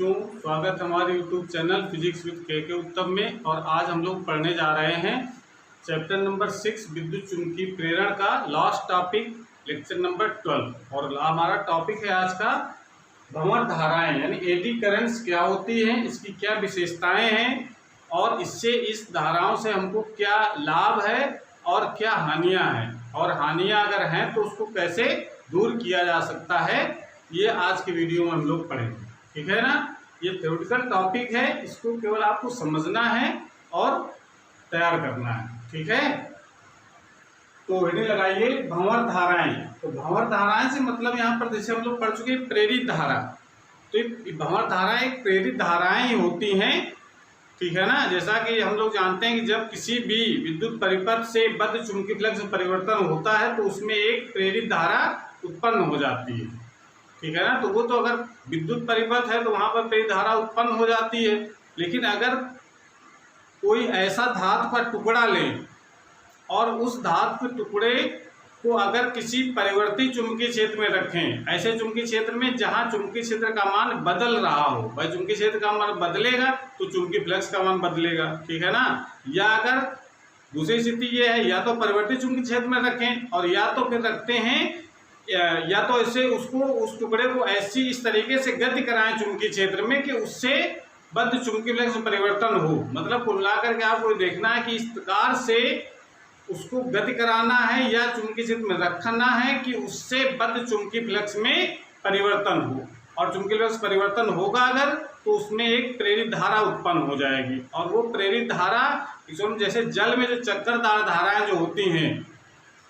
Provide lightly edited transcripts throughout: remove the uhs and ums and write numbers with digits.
बच्चों, स्वागत है हमारे यूट्यूब चैनल फिजिक्स विद के उत्तम में। और आज हम लोग पढ़ने जा रहे हैं चैप्टर नंबर 6 विद्युत चुंबकीय प्रेरण का लास्ट टॉपिक, लेक्चर नंबर 12। और हमारा टॉपिक है आज का भंवर धाराएं, यानी एडी करंट्स क्या होती हैं, इसकी क्या विशेषताएं हैं और इससे इस धाराओं से हमको क्या लाभ है और क्या हानियां हैं, और हानियां अगर हैं तो उसको कैसे दूर किया जा सकता है, ये आज के वीडियो में हम लोग पढ़ेंगे। ठीक है ना। ये थ्योरेटिकल टॉपिक है, इसको केवल आपको समझना है और तैयार करना है। ठीक है। तो हेडिंग लगाइए भंवर धाराएं। तो भंवर धाराएं से मतलब यहाँ पर जैसे हम लोग पढ़ चुके प्रेरित धारा, तो भंवर धाराएं एक प्रेरित धाराएं ही होती हैं। ठीक है ना। जैसा कि हम लोग जानते हैं कि जब किसी भी विद्युत परिपथ से बद्ध चुंबकीय फ्लक्स में परिवर्तन होता है तो उसमें एक प्रेरित धारा उत्पन्न हो जाती है। ठीक है ना। तो वो तो अगर विद्युत परिपथ है तो वहाँ पर प्रेरित धारा उत्पन्न हो जाती है। लेकिन अगर कोई ऐसा धातु का टुकड़ा लें और उस धातु के टुकड़े को अगर किसी परिवर्ती चुंबकीय क्षेत्र में रखें, ऐसे चुंबकीय क्षेत्र में जहाँ चुंबकीय क्षेत्र का मान बदल रहा हो, भाई चुंबकीय क्षेत्र का मान बदलेगा तो चुंबकीय फ्लक्स का मान बदलेगा। ठीक है ना। या अगर दूसरी स्थिति ये है, या तो परिवर्ती चुंबकीय क्षेत्र में रखें और या तो फिर रखते हैं या तो ऐसे उसको उस टुकड़े को ऐसी इस तरीके से गति कराएं चुंबकीय क्षेत्र में कि उससे बद्ध चुंबकीय फ्लक्स में परिवर्तन हो। मतलब कुल मिलाकर के आपको देखना है कि इस प्रकार से उसको गति कराना है या चुंबकीय क्षेत्र में रखना है कि उससे बद्ध चुंबकीय फ्लक्स में परिवर्तन हो। और चुंबकीय फ्लक्स परिवर्तन होगा अगर तो उसमें एक प्रेरित धारा उत्पन्न हो जाएगी। और वो प्रेरित धारा जैसे जल में जो चक्करदार धाराएं जो होती हैं,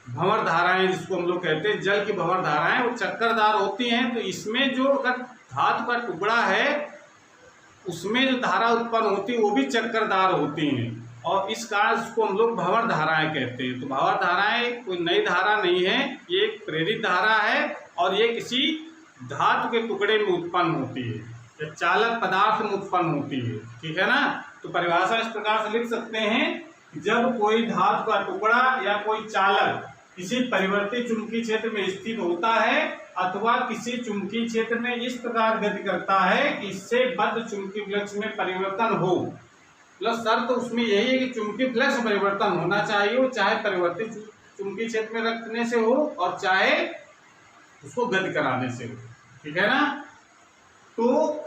भंवर धाराएं जिसको हम लोग कहते हैं, जल की भंवर धाराएं वो चक्करदार होती हैं। तो इसमें जो अगर धातु का टुकड़ा है उसमें जो धारा उत्पन्न होती है वो भी चक्करदार होती हैं, और इस कारण इसको हम लोग भंवर धाराएं कहते हैं। तो भंवर धाराएं कोई नई धारा नहीं है, ये एक प्रेरित धारा है और ये किसी धातु के टुकड़े में उत्पन्न होती है या चालक पदार्थ में उत्पन्न होती है। ठीक है ना। तो परिभाषा इस प्रकार से लिख सकते हैं, जब कोई धातु का टुकड़ा या कोई चालक किसी परिवर्ती चुंबकीय क्षेत्र में स्थित होता है अथवा किसी चुंबकीय क्षेत्र में इस प्रकार गति करता है कि इससे बद्ध चुंबकीय फ्लक्स में परिवर्तन हो। प्लस शर्त उसमें यही है कि चुंबकीय फ्लक्स में परिवर्तन होना चाहिए, वो चाहे परिवर्ती चुंबकीय क्षेत्र में रखने से हो और चाहे उसको गति कराने से हो। ठीक है ना। तो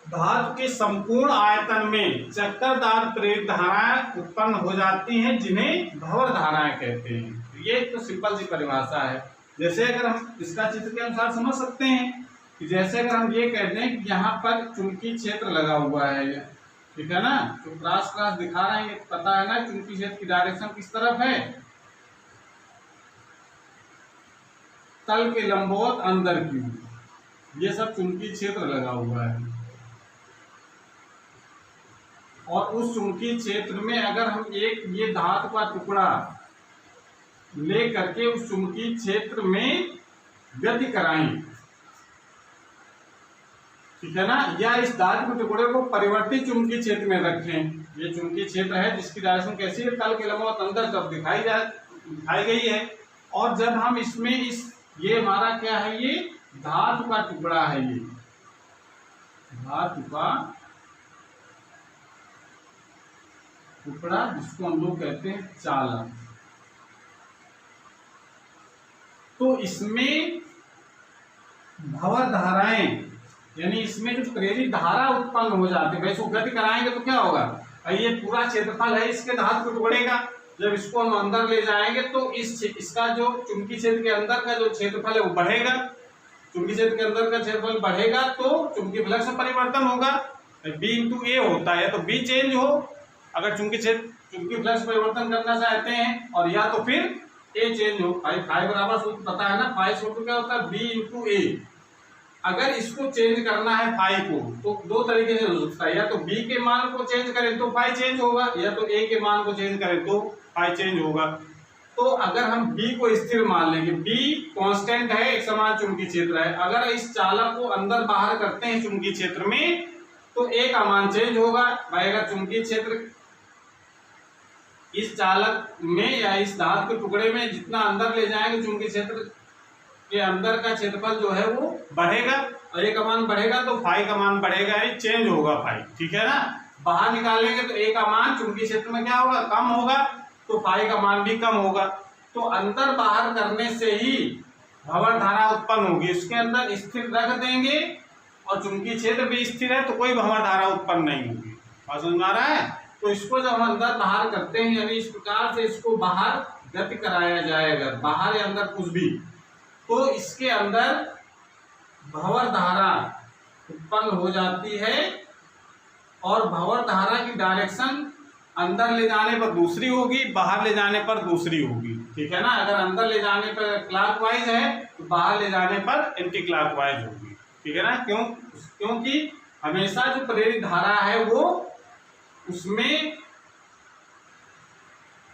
धातु के संपूर्ण आयतन में चक्करदार प्रेरित धाराएं उत्पन्न हो जाती हैं, जिन्हें भंवर धाराएं कहते हैं। ये तो सिंपल सी परिभाषा है। जैसे अगर हम इसका चित्र के अनुसार समझ सकते हैं कि जैसे अगर हम ये कहते हैं कि यहाँ पर चुंबकीय क्षेत्र लगा हुआ है, ये ठीक है ना, तो क्रॉस दिखा रहे हैं, पता है ना चुंबकीय क्षेत्र की डायरेक्शन किस तरफ है, तल के लंबवत अंदर की। ये सब चुंबकीय क्षेत्र लगा हुआ है और उस चुंबकीय क्षेत्र में अगर हम एक ये धातु का टुकड़ा ले करके उस चुंबकीय क्षेत्र में गति कराएं, ठीक है ना, या इस धातु के टुकड़े को परिवर्ती चुंबकीय क्षेत्र में रखें। ये चुंबकीय क्षेत्र है जिसकी डायरेक्शन कैसी है, तल के लंबवत अंदर तरफ दिखाई गई है। और जब हम इसमें ये हमारा क्या है, ये धातु का टुकड़ा है, ये धातु का टुकड़ा जिसको हम लोग कहते हैं चालक। तो इसमें भंवर धाराएं यानी इसमें जो प्रेरित धारा उत्पन्न हो जाती है, भाई इसको गति कराएंगे तो क्या होगा, भाई ये पूरा क्षेत्रफल है इसके धातु के टुकड़े का, जब इसको हम अंदर ले जाएंगे तो इसका जो चुंबकीय क्षेत्र के अंदर का जो क्षेत्रफल है वो बढ़ेगा। चुंबकीय क्षेत्र के अंदर का क्षेत्रफल बढ़ेगा तो चुंबकीय फ्लक्स में परिवर्तन होगा, B/A होता है, तो B चेंज हो अगर चुंबकीय फ्लक्स परिवर्तन करना चाहते हैं, और या तो फिर A चेंज हो। फाई बराबर सूत्र पता है ना, फाई सूत्र क्या होता है, B/A। अगर इसको चेंज करना है फाई को तो दो तरीके से हो सकता है, या तो B के मान को चेंज करें तो फाई चेंज होगा, या तो A के मान को चेंज करें तो फाई चेंज होगा। तो अगर हम B को स्थिर मान लेंगे, B कांस्टेंट है, एक समान चुंबकीय क्षेत्र है, अगर इस चालक को अंदर बाहर करते हैं चुंबकीय क्षेत्र में तो A का मान चेंज होगा। भाई अगर चुंबकीय क्षेत्र इस चालक में या इस धातु के टुकड़े में जितना अंदर ले जाएंगे चुंबकीय क्षेत्र के अंदर का क्षेत्रफल जो है वो बढ़ेगा, और ए का मान बढ़ेगा तो फाई का मान बढ़ेगा, यानी चेंज होगा फाई, ठीक है ना। बाहर निकालेंगे तो ए का मान चुंबकीय क्षेत्र में क्या होगा, कम होगा, तो फाई का मान भी कम होगा। तो अंदर बाहर करने से ही भंवर धारा उत्पन्न होगी। इसके अंदर स्थिर रख देंगे और चुंबकीय क्षेत्र भी स्थिर है तो कोई भंवर धारा उत्पन्न नहीं होगी। बात समझ में आ रहा है। तो इसको जब हम अंदर बाहर करते हैं, यानी इस प्रकार से इसको बाहर गति कराया जाएगा, बाहर या अंदर कुछ भी, तो इसके अंदर भंवर धारा उत्पन्न हो जाती है और भंवर धारा की डायरेक्शन अंदर ले जाने पर दूसरी होगी, बाहर ले जाने पर दूसरी होगी, ठीक है ना। अगर अंदर ले जाने पर क्लॉकवाइज है तो बाहर ले जाने पर एंटी क्लॉकवाइज होगी, ठीक है ना। क्योंकि हमेशा जो प्रेरित धारा है वो उसमें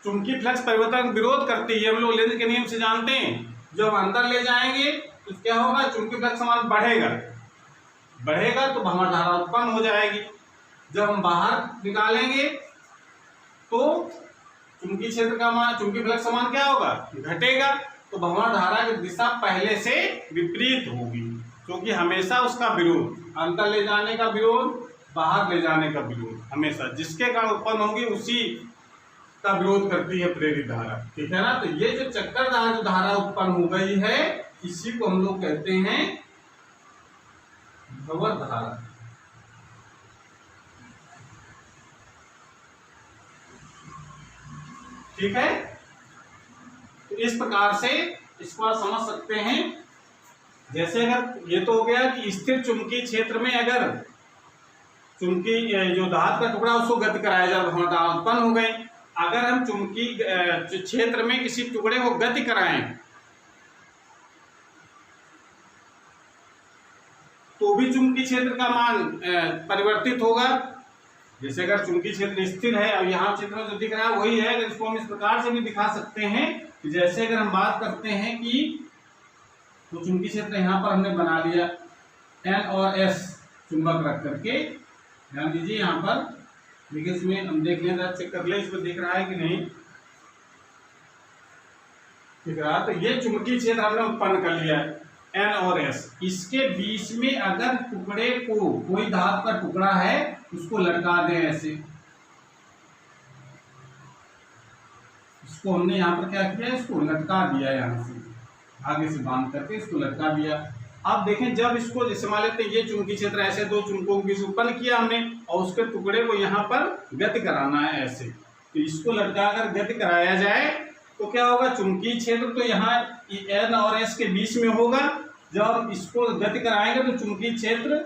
चुंबकीय फ्लक्स परिवर्तन विरोध करती है। हम लोग लेंज के नियम से जानते हैं। जब हम अंदर ले जाएंगे तो क्या होगा, चुंबकीय फ्लक्स मान बढ़ेगा तो भंवर धारा उत्पन्न हो जाएगी। जब हम बाहर निकालेंगे तो चुंबकीय क्षेत्र का मान, चुंबकीय फ्लक्स का मान क्या होगा, घटेगा, तो भंवर धारा की दिशा पहले से विपरीत होगी, क्योंकि हमेशा उसका विरोध, अंदर ले जाने का विरोध, बाहर ले जाने का विरोध, हमेशा जिसके कारण उत्पन्न होगी उसी का विरोध करती है प्रेरित धारा, ठीक है ना। तो ये जो चक्करदार जो धारा उत्पन्न हो गई है, इसी को हम लोग कहते हैं भंवर धारा। ठीक है, तो इस प्रकार से इसको आप समझ सकते हैं। जैसे अगर ये तो हो गया कि स्थिर चुंबकीय क्षेत्र में अगर चुंबकीय जो धातु का टुकड़ा उसको गति कराया जाए, भंवर धारा उत्पन्न हो गई। अगर हम चुंबकीय क्षेत्र में किसी टुकड़े को गति कराएं तो भी चुंबकीय क्षेत्र का मान परिवर्तित होगा। जैसे अगर चुंबकीय क्षेत्र स्थिर है और यहाँ चित्र में जो दिख रहा है वही है, तो इसको हम इस प्रकार से भी दिखा सकते हैं कि जैसे अगर हम बात करते हैं कि तो चुंबकीय क्षेत्र यहाँ पर हमने बना लिया N और S चुंबक रख करके, ध्यान दीजिए यहाँ पर, देखिए इसमें हम देख लें, चेक कर ले इसमें दिख रहा है कि नहीं दिख रहा। तो ये चुंबकीय क्षेत्र हमने उत्पन्न कर लिया है N और S। इसके बीच में अगर टुकड़े को, कोई धातु का टुकड़ा है उसको लटका दें ऐसे, इसको हमने यहाँ पर क्या किया, इसको लटका दिया, यहाँ से आगे से बांध करके इसको लटका दिया। अब देखें जब इसको जैसे मान लेते हैं ये चुंबकीय क्षेत्र ऐसे दो चुंबकों के बीच उत्पन्न किया हमने और उसके टुकड़े को यहाँ पर गति कराना है ऐसे, तो इसको लटकाकर गति कराया जाए तो क्या होगा, चुंबकीय क्षेत्र तो यहाँ N और S के बीच में होगा। जब हम इसको गति कराएंगे तो चुंबकीय क्षेत्र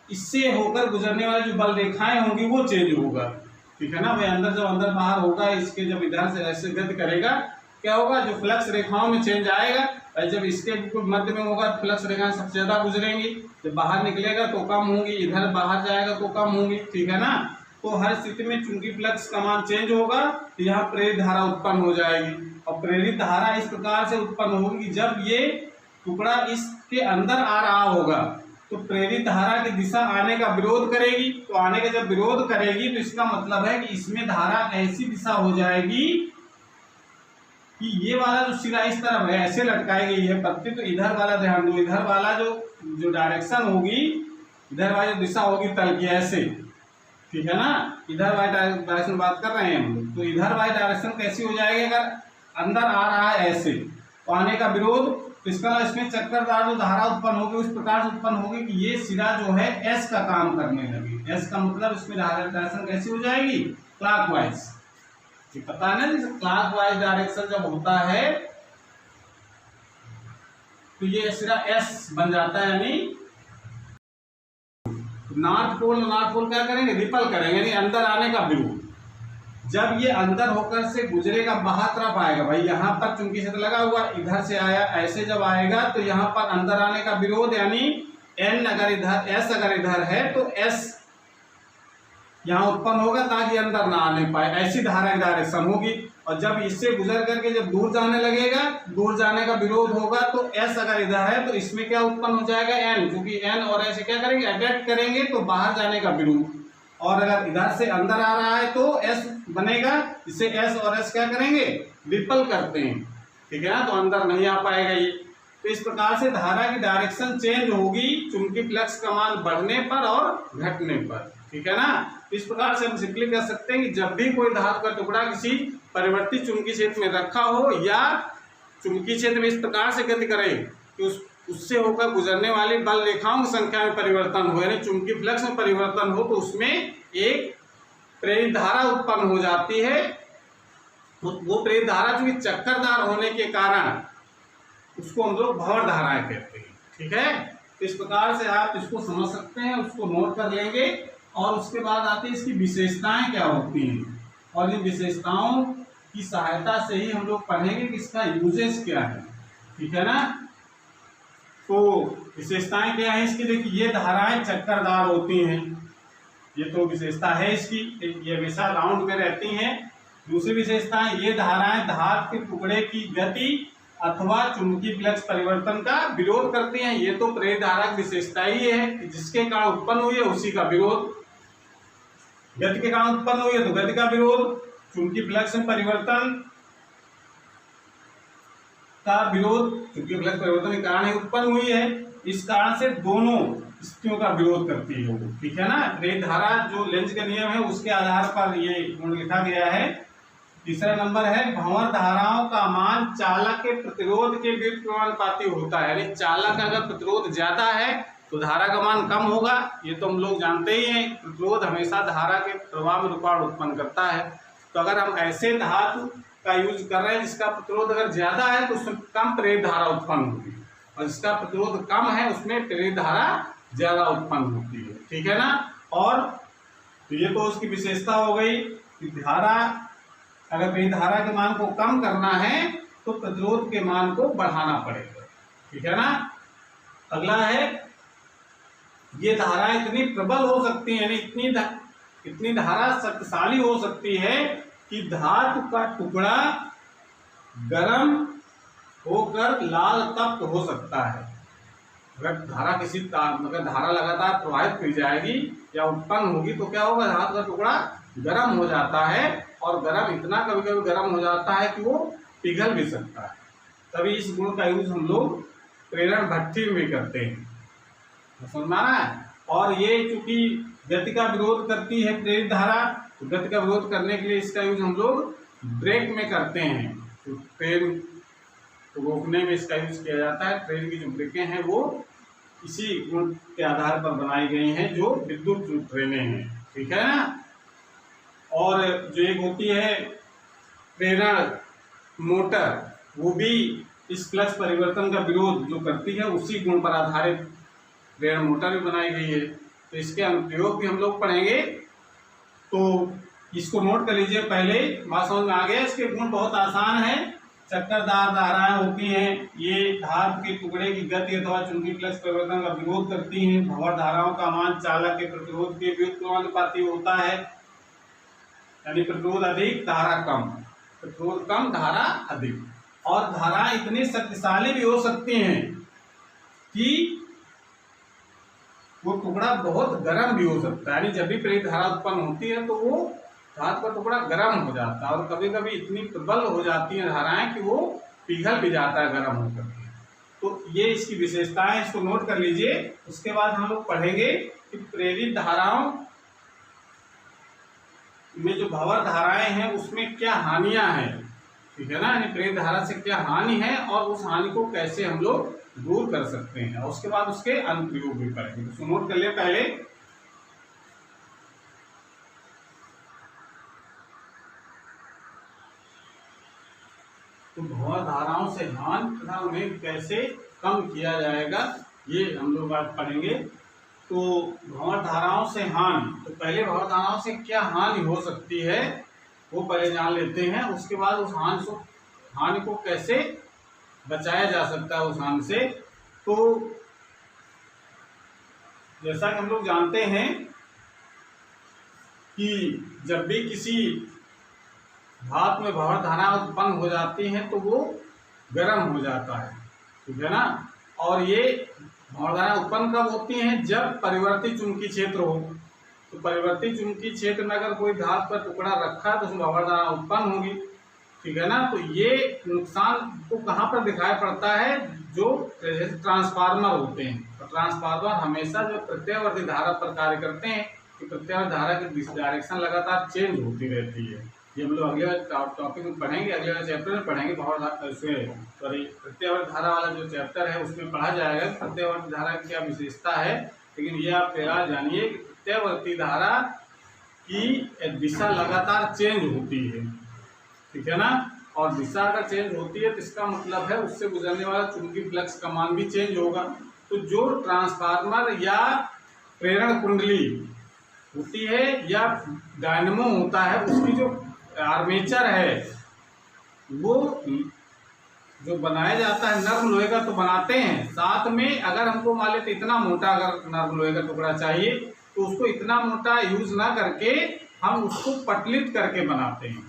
इससे होकर गुजरने वाली जो बल रेखाएं होंगी वो चेंज होगा, ठीक है ना। वही अंदर जब अंदर बाहर होगा, इसके जब इधर से ऐसे गति करेगा क्या होगा, जो फ्लक्स रेखाओं में चेंज आएगा, और जब इसके बिल्कुल मध्य में होगा फ्लक्स रेखाएं सबसे ज्यादा गुजरेंगी, जब बाहर निकलेगा तो कम होंगी, इधर बाहर जाएगा तो कम होंगी, ठीक है ना। तो हर स्थिति में चूंकि फ्लक्स का मान चेंज होगा तो यहाँ प्रेरित धारा उत्पन्न हो जाएगी। और प्रेरित धारा इस प्रकार से उत्पन्न होगी कि जब ये टुकड़ा इसके अंदर आ रहा होगा तो प्रेरित धारा की दिशा आने का विरोध करेगी। तो आने का जब विरोध करेगी तो इसका मतलब है कि इसमें धारा ऐसी दिशा हो जाएगी कि ये वाला जो सिरा इस तरफ है ऐसे लटकाई गई है पत्ती, तो इधर वाला ध्यान दो, इधर वाला जो डायरेक्शन होगी, इधर वाली जो दिशा होगी तल की ऐसे, ठीक है ना। इधर वाली डायरेक्शन बात कर रहे हैं हम लोग, तो इधर वाली डायरेक्शन कैसी हो जाएगी, अगर अंदर आ रहा है ऐसे तो आने का विरोध, तो इसका इसमें चक्करदार जो धारा उत्पन्न होगी उस प्रकार से उत्पन्न होगी कि ये सिरा जो है एस का काम करने लगे। एस का मतलब इसमें डायरेक्शन कैसी हो जाएगी, क्लॉकवाइज। पता है ना, जैसे क्लॉकवाइज डायरेक्शन जब होता है तो ये सिरा एस बन जाता है, यानी नॉर्थ पोल क्या करेंगे, रिपल करेंगे, यानी अंदर आने का विरोध। जब ये अंदर होकर से गुजरेगा बाहर तरफ आएगा, भाई यहाँ पर चुंबकीय क्षेत्र लगा हुआ, इधर से आया, ऐसे जब आएगा तो यहाँ पर अंदर आने का विरोध, यानी एन अगर इधर, एस अगर इधर है तो एस यहाँ उत्पन्न होगा ताकि अंदर ना आने पाए, ऐसी धारा की डायरेक्शन होगी। और जब इससे गुजर करके जब दूर जाने लगेगा, दूर जाने का विरोध होगा, तो एस अगर इधर है तो इसमें क्या उत्पन्न हो जाएगा, एन, क्योंकि एन और एस क्या करेंगे, अट्रैक्ट करेंगे, तो बाहर जाने का विरोध। और अगर इधर से अंदर आ रहा है तो एस बनेगा, इससे एस और एस क्या करेंगे, रिपल करते हैं, ठीक है ना, तो अंदर नहीं आ पाएगा ये। तो इस प्रकार से धारा की डायरेक्शन चेंज होगी चुंबकीय फ्लक्स का मान बढ़ने पर और घटने पर, ठीक है ना। इस प्रकार से हम सिंपली कह सकते हैं कि जब भी कोई धातु का टुकड़ा किसी परिवर्तित चुंबकीय क्षेत्र में रखा हो या चुंबकीय क्षेत्र में इस प्रकार से गति करे कि उससे होकर गुजरने वाली बल रेखाओं की संख्या में परिवर्तन हो, यानी चुंबकीय फ्लक्स में परिवर्तन हो, तो उसमें एक प्रेरित धारा उत्पन्न हो जाती है। वो प्रेरित धारा जो चक्करदार होने के कारण उसको हम लोग भंवर धाराएं कहते हैं, ठीक है। तो इस प्रकार से आप इसको समझ सकते हैं, उसको नोट कर लेंगे और उसके बाद आती है इसकी विशेषताएं क्या होती हैं, और इन विशेषताओं की सहायता से ही हम लोग पढ़ेंगे कि इसका यूजेस क्या है, ठीक है ना। तो विशेषताएं क्या है इसकी, देखिए ये धाराएं चक्करदार होती हैं, ये तो विशेषता है इसकी, ये हमेशा राउंड में रहती हैं। दूसरी विशेषता ये धाराएं धातु के टुकड़े की गति अथवा चुंबकीय फ्लक्स परिवर्तन का विरोध करती हैं। ये तो प्रेरित धारा की विशेषता ही है कि जिसके कारण उत्पन्न हुई है उसी का विरोध, गति के कारण उत्पन्न हुई है तो गति का विरोध, चुंबकीय फ्लक्स में परिवर्तन का विरोध चुंबकीय फ्लक्स परिवर्तन के कारण ही उत्पन्न हुई है, इस कारण से दोनों स्थितियों का विरोध करती है वो, ठीक है ना। प्रेरित धारा जो लेंज का नियम है उसके आधार पर ये गुण लिखा गया है। तीसरा नंबर है भंवर धाराओं का मान चालक के प्रतिरोध के व्युत्क्रमानुपाती होता है, यानी चालक का अगर प्रतिरोध ज्यादा है तो धारा का मान कम होगा, ये तो हम लोग जानते ही हैं। प्रतिरोध हमेशा धारा के प्रवाह में रुकावट उत्पन्न करता है, तो अगर हम ऐसे धातु का यूज कर रहे हैं जिसका प्रतिरोध अगर ज्यादा है तो उसमें कम प्रेरित धारा उत्पन्न होगी, और जिसका प्रतिरोध कम है उसमें प्रेरित धारा ज्यादा उत्पन्न होती है, ठीक है ना। और तो ये तो उसकी विशेषता हो गई कि धारा अगर प्रेरित धारा के मान को कम करना है तो प्रतिरोध के मान को बढ़ाना पड़ेगा, ठीक है ना। अगला है ये धारा इतनी प्रबल हो सकती है, यानी इतनी धारा शक्तिशाली हो सकती है कि धातु का टुकड़ा गर्म होकर लाल तप्त हो सकता है। अगर धारा अगर धारा लगातार प्रवाहित की जाएगी या उत्पन्न होगी तो क्या होगा, धातु का टुकड़ा गर्म हो जाता है, और गर्म इतना कभी कभी गर्म हो जाता है कि वो पिघल भी सकता है। तभी इस गुण का यूज हम लोग प्रेरण भट्ठी में करते हैं, समझ में आ रहा है। और ये चूंकि गति का विरोध करती है प्रेरित धारा, तो गति का विरोध करने के लिए इसका यूज हम लोग ब्रेक में करते हैं, तो ट्रेन को रोकने में इसका यूज किया जाता है। ट्रेन की जो ब्रेकें हैं वो इसी गुण के आधार पर बनाई गई हैं जो विद्युत ट्रेनें हैं, ठीक है ना। और जो एक होती है प्रेरण मोटर, वो भी इस फ्लक्स परिवर्तन का विरोध जो करती है उसी गुण पर आधारित प्रेरण मोटर भी बनाई गई है। तो इसके अनुप्रयोग भी हम लोग पढ़ेंगे, तो इसको नोट कर लीजिए। पहले बात समझ में आ गया, इसके गुण बहुत आसान है। चक्करदार धाराएं होती हैं, ये धातु के टुकड़े की गति अथवा चुंबकीय फ्लक्स परिवर्तन का विरोध करती हैं। भंवर धाराओं का मान चालक के प्रतिरोध के व्युत्क्रमानुपाती होता है, यानी प्रतिरोध अधिक धारा कम, प्रतिरोध कम धारा अधिक। और धाराएं इतनी शक्तिशाली भी हो सकती हैं कि वो टुकड़ा बहुत गर्म भी हो सकता है, यानी जब भी प्रेरित धारा उत्पन्न होती है तो वो धातु का टुकड़ा गर्म हो जाता है, और कभी कभी इतनी प्रबल हो जाती हैं धाराएं कि वो पिघल भी जाता है गर्म होकर के। तो ये इसकी विशेषताएं, इसको नोट कर लीजिए। उसके बाद हम लोग पढ़ेंगे कि प्रेरित धाराओं में जो भंवर धाराएं हैं उसमें क्या हानियां हैं, ठीक है ना, यानी प्रेरित धारा से क्या हानि है और उस हानि को कैसे हम लोग दूर कर सकते हैं, और उसके बाद उसके अनुप्रयोग भी पढ़ेंगे। तो नोट कर लिया पहले। तो भंवर धाराओं से हानि तथा उन्हें कैसे कम किया जाएगा ये हम लोग आज पढ़ेंगे। तो भंवर धाराओं से हानि, तो पहले भंवर धाराओं से क्या हानि हो सकती है वो पहले जान लेते हैं। उसके बाद उस हानि को कैसे बचाया जा सकता है उस हानि से। तो जैसा कि हम लोग जानते हैं कि जब भी किसी धातु में भंवर धारा उत्पन्न हो जाती हैं तो वो गर्म हो जाता है, ठीक है ना। और ये भंवर धारा उत्पन्न कब होती हैं, जब परिवर्तित चुंबकीय क्षेत्र हो। तो परिवर्तित चुंबकीय क्षेत्र में अगर कोई धातु का टुकड़ा रखा तो उसमें भंवर धारा उत्पन्न होगी, ठीक है ना। तो ये नुकसान को कहाँ पर दिखाई पड़ता है, जो ट्रांसफार्मर होते हैं। तो ट्रांसफार्मर हमेशा जो प्रत्यावर्ती धारा पर कार्य करते हैं, कि प्रत्यावर्ती धारा की डायरेक्शन लगातार चेंज होती रहती है। ये हम लोग अगले टॉपिक में पढ़ेंगे, अगले वाले चैप्टर में पढ़ेंगे। प्रत्यावर्ती धारा वाला जो चैप्टर है उसमें पढ़ा जाएगा प्रत्यावर्ती धारा की क्या विशेषता है। लेकिन ये आप फिलहाल जानिए कि प्रत्यावर्ती धारा की दिशा लगातार चेंज होती है, ठीक है ना। और दिशा अगर चेंज होती है तो इसका मतलब है उससे गुजरने वाला चुंबकीय फ्लक्स का मान भी चेंज होगा। तो जो ट्रांसफार्मर या प्रेरण कुंडली होती है या डायनेमो होता है, उसकी जो आर्मेचर है वो जो बनाया जाता है नर्म लोहे का तो बनाते हैं, साथ में अगर हमको मान लेते इतना मोटा अगर नर्म लोहे का टुकड़ा चाहिए तो उसको इतना मोटा यूज ना करके हम उसको पतलित करके बनाते हैं।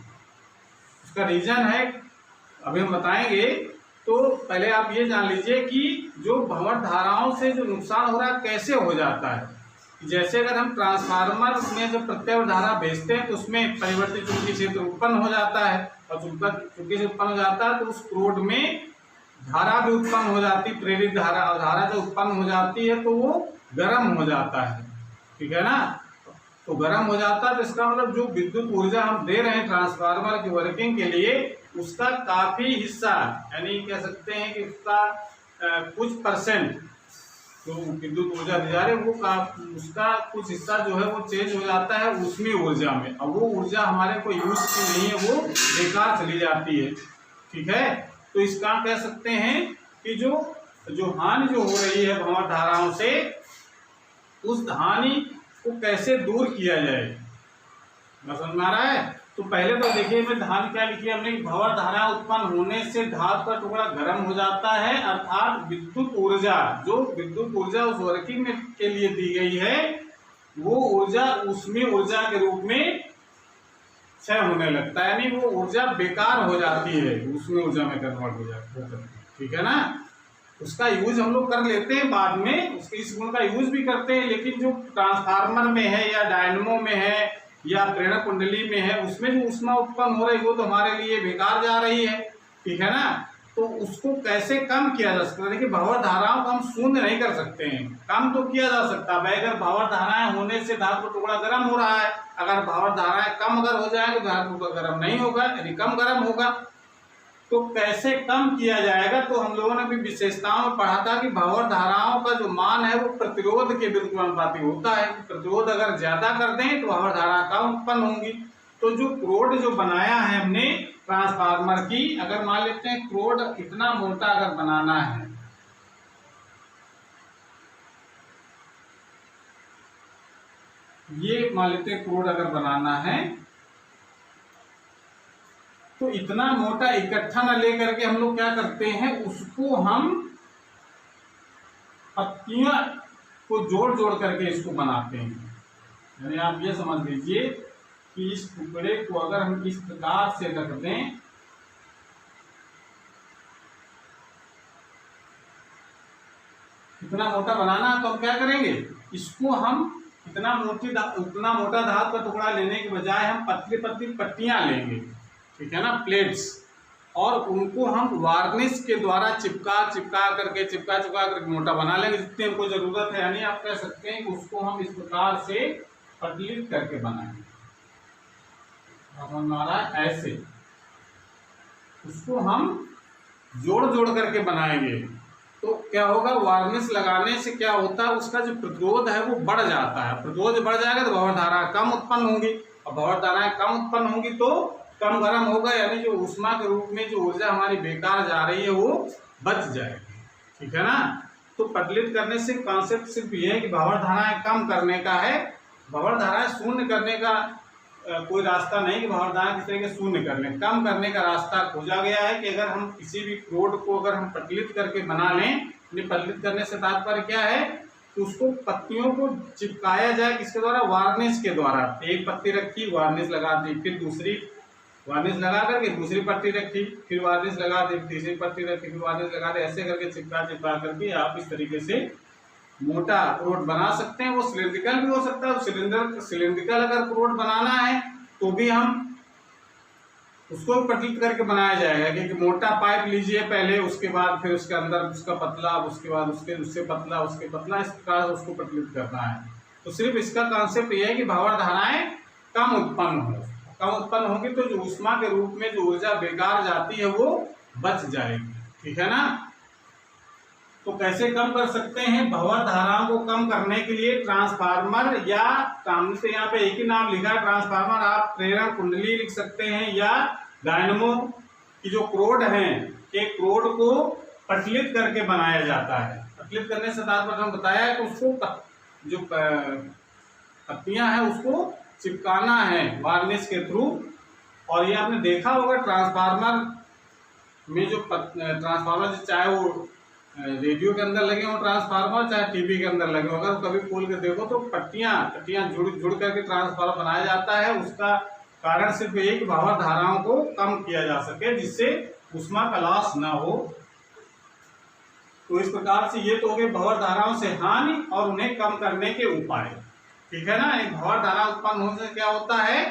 उसका रीजन है अभी हम बताएंगे। तो पहले आप ये जान लीजिए कि जो भंवर धाराओं से जो नुकसान हो रहा है कैसे हो जाता है। जैसे अगर हम ट्रांसफार्मर में जो प्रत्यावर्ती धारा भेजते हैं तो उसमें परिवर्तित चुंबकीय क्षेत्र उत्पन्न हो जाता है, और चुंबकीय क्षेत्र उत्पन्न हो जाता है तो उस क्रोड में धारा भी उत्पन्न हो जाती है, प्रेरित धारा। और धारा जो उत्पन्न हो जाती है तो वो गर्म हो जाता है, ठीक है ना। तो गर्म हो जाता है तो इसका मतलब जो विद्युत ऊर्जा हम दे रहे हैं ट्रांसफार्मर की वर्किंग के लिए, उसका काफी हिस्सा, यानी कह सकते हैं कि उसका कुछ परसेंट जो विद्युत ऊर्जा दी जा रही है वो उसका कुछ हिस्सा जो है वो चेंज हो जाता है उसमें ऊर्जा में। अब वो ऊर्जा हमारे को यूज की नहीं है, वो बेकार चली जाती है, ठीक है। तो इसका कह सकते हैं कि जो हानि जो हो रही है भंवर धाराओं से, उस हानि को कैसे दूर किया जाए, समझ में आ रहा है। तो पहले तो देखिए मैं धान क्या लिखी हमने, भंवर धारा उत्पन्न होने से धातु का टुकड़ा गर्म हो जाता है, अर्थात विद्युत ऊर्जा, जो विद्युत ऊर्जा उस वर्किंग में के लिए दी गई है वो ऊर्जा उसमें ऊर्जा के रूप में क्षय होने लगता है, यानी वो ऊर्जा बेकार हो जाती है, उसमें ऊर्जा में कन्वर्ट हो जाती है, ठीक है ना। उसका यूज हम लोग कर लेते हैं बाद में, उसके इस गुण का यूज भी करते हैं। लेकिन जो ट्रांसफार्मर में है या डायनेमो में है या प्रेरण कुंडली में है, उसमें जो ऊष्मा उत्पन्न हो रही है वो तो हमारे लिए बेकार जा रही है, ठीक है ना। तो उसको कैसे कम किया जा सकता है। देखिए भंवर धाराओं को हम शून्य नहीं कर सकते हैं, कम तो किया जा सकता है। अगर भंवर धाराएं होने से धातु का टुकड़ा गर्म हो रहा है, अगर भंवर धाराएं कम अगर हो जाए तो धातु का गर्म नहीं होगा, यानी कम गर्म होगा। तो कैसे कम किया जाएगा, तो हम लोगों ने भी विशेषताओं में पढ़ा था कि भंवर धाराओं का जो मान है वो प्रतिरोध के बिल्कुल अनुपाती होता है। प्रतिरोध अगर ज्यादा कर दें तो भंवर धारा कम उत्पन्न होंगी। तो जो क्रोड जो बनाया है हमने ट्रांसफार्मर की, अगर मान लेते हैं क्रोड इतना मोटा अगर बनाना है, ये मान लेते हैं क्रोड अगर बनाना है तो इतना मोटा इकट्ठा न लेकर के हम लोग क्या करते हैं, उसको हम पत्तियां को जोड़ जोड़ करके इसको बनाते हैं। यानी आप ये समझ लीजिए कि इस टुकड़े को अगर हम इस प्रकार से रख दें, इतना मोटा बनाना है तो हम क्या करेंगे, इसको हम इतना मोटा धातु का टुकड़ा लेने के बजाय हम पतली पतली पट्टियां लेंगे, ठीक है ना, प्लेट्स, और उनको हम वार्निश के द्वारा चिपका करके मोटा बना लेंगे जितनी हमको जरूरत है। यानी आप कह सकते हैं कि उसको हम इस प्रकार से पतलित करके बनाएंगे, हमारा ऐसे उसको हम जोड़ जोड़ करके बनाएंगे। तो क्या होगा, वार्निश लगाने से क्या होता है, उसका जो प्रतिरोध है वो बढ़ जाता है। प्रतिरोध बढ़ जाएगा तो भंवर धारा कम उत्पन्न होंगी, और भंवर धाराएं कम उत्पन्न होंगी तो कम गर्म होगा, यानी जो ऊष्मा के रूप में जो ऊर्जा हमारी बेकार जा रही है वो बच जाएगी, ठीक है ना। तो पतलित करने से कॉन्सेप्ट सिर्फ ये है कि भंवर धाराएं कम करने का है। भंवर धाराएं शून्य करने का कोई रास्ता नहीं कि भंवर धाराएं किस तरीके शून्य कर लें। कम करने का रास्ता खोजा गया है कि अगर हम किसी भी क्रोड को अगर हम पतलित करके बना लें, पतलित करने से तात्पर्य क्या है कि उसको पत्तियों को चिपकाया जाए, किसके द्वारा, वार्निश के द्वारा। एक पत्ती रखी, वार्निश लगा दी, फिर दूसरी वार्निश लगा करके दूसरी पट्टी रखी, फिर वार्निश लगा दी, तीसरी पट्टी रखी, फिर वार्निश लगा दी, ऐसे करके चिपका करके आप इस तरीके से मोटा क्रोड बना सकते हैं। वो सिलिंड्रिकल भी हो सकता है। सिलिंड्रिकल अगर क्रोड बनाना है तो भी हम उसको पतलित करके बनाया जाएगा। कि मोटा पाइप लीजिए पहले, उसके बाद फिर उसके अंदर उसका पतला, उसके बाद उससे पतला, उसके पतला, इस प्रकार से उसको पतलित करना है। तो सिर्फ इसका कॉन्सेप्ट ये है कि भंवर धाराएं कम उत्पन्न हो। कम उत्पन्न होगी तो जो ऊष्मा के रूप में जो ऊर्जा बेकार जाती है वो बच जाएगी। ठीक है ना। तो कैसे कम कर सकते हैं? भंवर धाराओं को कम करने के लिए ट्रांसफार्मर, या सामने से यहाँ पे एक ही नाम लिखा है ट्रांसफार्मर, आप प्रेरण कुंडली लिख सकते हैं, या डायनमो की जो क्रोड है के क्रोड को पतलित करके बनाया जाता है। पतलित करने से तात्पर्य हम बताया कि उसको जो पत्तियां हैं उसको चिपकाना है वार्निश के थ्रू। और ये आपने देखा होगा ट्रांसफार्मर में जो ट्रांसफार्मर चाहे वो रेडियो के अंदर लगे हो ट्रांसफार्मर, चाहे टीवी के अंदर लगे हो, अगर कभी खोल के देखो तो पट्टियां जुड़ करके ट्रांसफार्मर बनाया जाता है। उसका कारण सिर्फ एक, भंवर धाराओं को कम किया जा सके जिससे ऊष्मा का लॉस ना हो। तो इस प्रकार से ये तो हो गए भंवर धाराओं से हानि और उन्हें कम करने के उपाय। ठीक है ना। एक भंवर धारा उत्पन्न होने से क्या होता है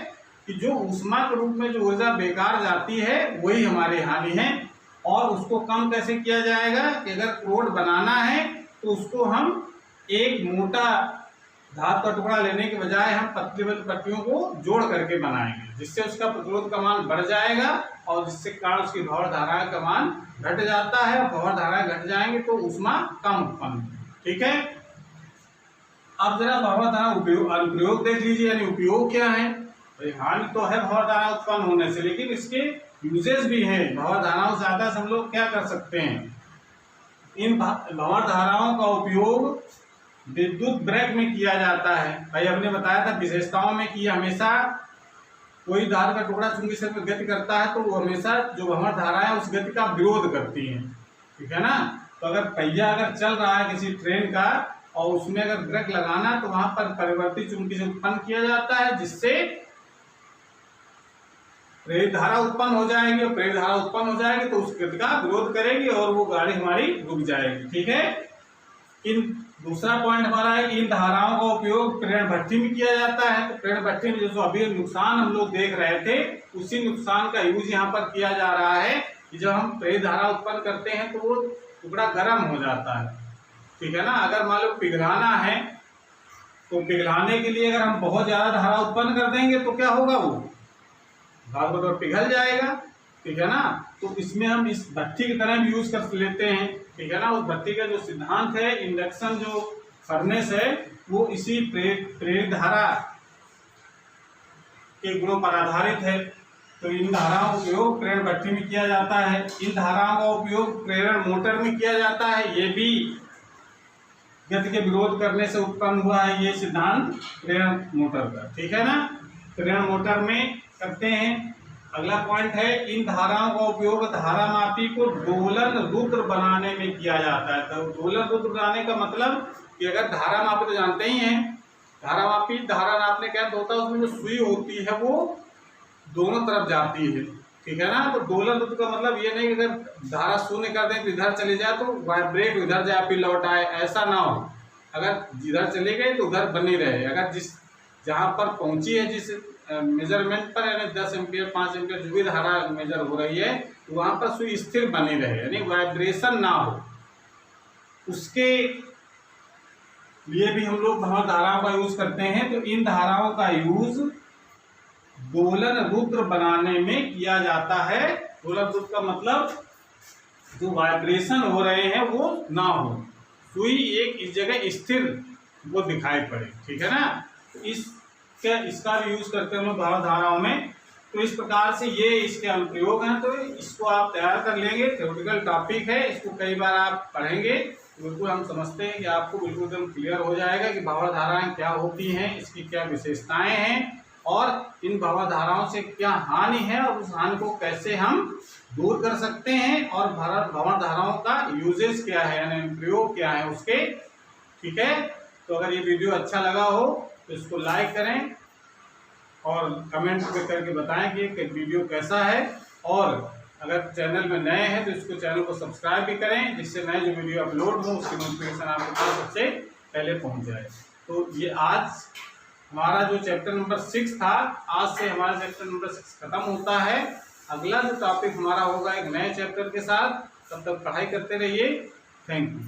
कि जो ऊष्मा के रूप में जो ऊर्जा बेकार जाती है वही हमारी हानि है। और उसको कम कैसे किया जाएगा कि अगर क्रोड बनाना है तो उसको हम एक मोटा धातु का टुकड़ा लेने के बजाय हम पतली पट्टियों को जोड़ करके बनाएंगे, जिससे उसका प्रतिरोध का मान बढ़ जाएगा और जिससे कारण उसकी भंवर धारा का मान घट जाता है। और भंवर धाराएं घट जाएंगे तो ऊष्मा कम उत्पन्न। ठीक है। अब जरा भंवर धारा अनुप्रयोग देख लीजिए, यानी उपयोग क्या है। हानि तो है भंवर धारा उत्पन्न होने से, लेकिन इसके यूजेस भी हैं। भंवर धाराओं से ज्यादा हम लोग क्या कर सकते हैं? इन भंवर धाराओं का उपयोग विद्युत ब्रेक में किया जाता है। भाई हमने बताया था विशेषताओं में कि हमेशा कोई धातु का टुकड़ा चुंबकीय क्षेत्र में गति करता है तो वो हमेशा जो भंवर धारा है उस गति का विरोध करती है। ठीक है ना। तो अगर पहिया अगर चल रहा है किसी ट्रेन का और उसमें अगर ब्रेक लगाना तो वहां पर परिवर्तित चुंबकीय क्षेत्र उत्पन्न किया जाता है, जिससे प्रेरित धारा उत्पन्न हो जाएगी। और प्रेरित धारा उत्पन्न हो जाएगी तो उस गति का विरोध करेगी और वो गाड़ी हमारी रुक जाएगी। ठीक है। दूसरा पॉइंट हमारा है कि इन धाराओं का उपयोग प्रेरण भट्ठी में किया जाता है। तो प्रेरण भट्ठी में जो अभी नुकसान हम लोग देख रहे थे उसी नुकसान का यूज यहाँ पर किया जा रहा है कि जब हम प्रेरित धारा उत्पन्न करते हैं तो वो टुकड़ा गर्म हो जाता है। ठीक है ना। अगर मान लो पिघलाना है तो पिघलाने के लिए अगर हम बहुत ज्यादा धारा उत्पन्न कर देंगे तो क्या होगा, वो धातु तो पिघल जाएगा। ठीक है ना। तो इसमें हम इस भट्ठी की तरह भी यूज कर लेते हैं। ठीक है ना। उस भट्ठी का जो सिद्धांत है, इंडक्शन जो फर्नेस है, वो इसी प्रेरित धारा के गुणों पर आधारित है। तो इन धाराओं का उपयोग प्रेरण भट्ठी में किया जाता है। इन धाराओं का उपयोग प्रेरण मोटर में किया जाता है। ये भी गति के विरोध करने से उत्पन्न हुआ है ये सिद्धांत प्रेरण मोटर का। ठीक है ना। प्रेरण मोटर में करते हैं। अगला पॉइंट है, इन धाराओं का उपयोग धारा मापी को दोलन रुद्र बनाने में किया जाता है। तो दोलन रुद्र बनाने का मतलब कि अगर धारा मापी तो जानते ही हैं, धारा मापी धारा नापने क्या होता है, उसमें जो सुई होती है वो दोनों तरफ जाती है। ठीक है ना। तो दोलन रुद्र का मतलब ये नहीं कि अगर धारा शून्य कर दें तो इधर चले जाए तो वाइब्रेट इधर जाए फिर लौट आए, ऐसा ना हो। अगर जिधर चले गए तो उधर बनी रहे। अगर जहाँ पर पहुंची है जिस मेजरमेंट पर, यानी 10 एम्पियर 5 एम्पियर जो भी धारा मेजर हो रही है, तो वहां पर सुई स्थिर बनी रहे, यानी वाइब्रेशन ना हो। उसके लिए भी हम लोग भंवर धाराओं का यूज करते हैं। तो इन धाराओं का यूज दोलन रुद्र बनाने में किया जाता है। दोलन रुद्र का मतलब जो वाइब्रेशन हो रहे हैं वो ना हो, सुई एक इस जगह स्थिर वो दिखाई पड़े। ठीक है ना। तो इसका भी यूज करते हैं हम लोग भंवर धाराओं में। तो इस प्रकार से ये इसके अनुप्रयोग हैं। तो इसको आप तैयार कर लेंगे। थ्योरेटिकल टॉपिक है, इसको कई बार आप पढ़ेंगे तो बिल्कुल हम समझते हैं कि आपको बिल्कुल एकदम क्लियर हो जाएगा कि भंवर धाराएं क्या होती हैं, इसकी क्या विशेषताएं हैं और इन भंवर धाराओं से क्या हानि है और उस हानि को कैसे हम दूर कर सकते हैं और भंवर धाराओं का यूजेस क्या है, यानी प्रयोग क्या है उसके। ठीक है। तो अगर ये वीडियो अच्छा लगा हो तो इसको लाइक करें और कमेंट करके बताएं कि वीडियो कैसा है। और अगर चैनल में नए हैं तो इसको चैनल को सब्सक्राइब भी करें, जिससे नए जो वीडियो अपलोड हो उसकी नोटिफिकेशन आपके पास सबसे पहले पहुंच जाए। तो ये आज हमारा जो चैप्टर नंबर 6 था, आज से हमारा चैप्टर नंबर 6 खत्म होता है। अगला जो टॉपिक हमारा होगा एक नए चैप्टर के साथ। तब तक पढ़ाई करते रहिए। Thank you.